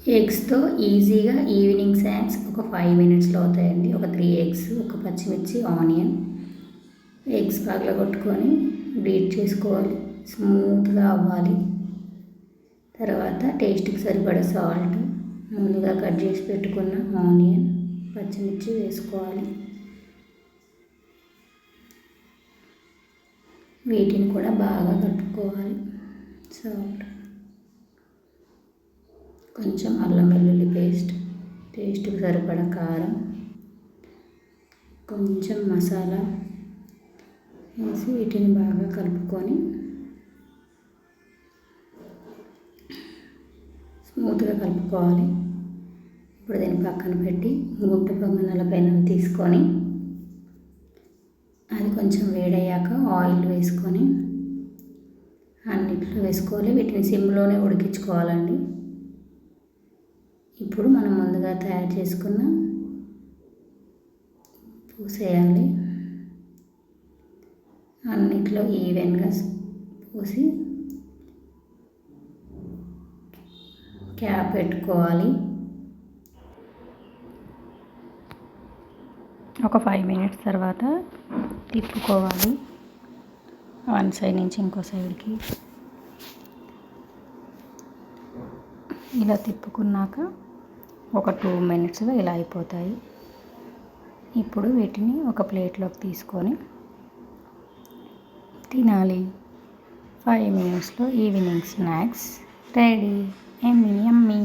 ఎగ్స్తో ఈజీగా evening snacks ఒక 5 మినిట్స్లో అవుతాయండి. ఒక 3 ఎగ్స్, ఒక పచ్చిమిర్చి, ఆనియన్, ఎగ్స్ పగలగొట్టుకొని బీట్ చేసుకోవాలి, స్మూత్గా అవ్వాలి. తర్వాత టేస్ట్కి సరిపడా సాల్ట్, ముందుగా కట్ చేసి పెట్టుకున్న ఆనియన్, పచ్చిమిర్చి వేసుకోవాలి. వీటిని కూడా బాగా కలుపుకోవాలి. సాల్ట్, కొంచెం అల్లం వెల్లుల్లి పేస్ట్, టేస్ట్కి సరిపడా కారం, కొంచెం మసాలా వేసి వీటిని బాగా కలుపుకొని స్మూత్గా కలుపుకోవాలి. ఇప్పుడు దీన్ని పక్కన పెట్టి గుంట పొంగనాల పెనం తీసుకొని అది కొంచెం వేడయ్యాక ఆయిల్ వేసుకొని అన్నిట్లో వేసుకోవాలి. వీటిని సిమ్లోనే ఉడికించుకోవాలండి. ఇప్పుడు మనం ముందుగా తయారు చేసుకున్న పూసేయాలి. అన్నిట్లో ఈవెన్గా పూసి క్యాప్ పెట్టుకోవాలి. ఒక 5 మినిట్స్ తర్వాత తిప్పుకోవాలి. వన్ సైడ్ నుంచి ఇంకో సైడ్కి ఇలా తిప్పుకున్నాక ఒక 2 మినిట్స్లో ఇలా అయిపోతాయి. ఇప్పుడు వీటిని ఒక ప్లేట్లోకి తీసుకొని తినాలి. 5 మినిట్స్లో ఈవినింగ్ స్నాక్స్ రెడీ. యమ్మీ యమ్మీ.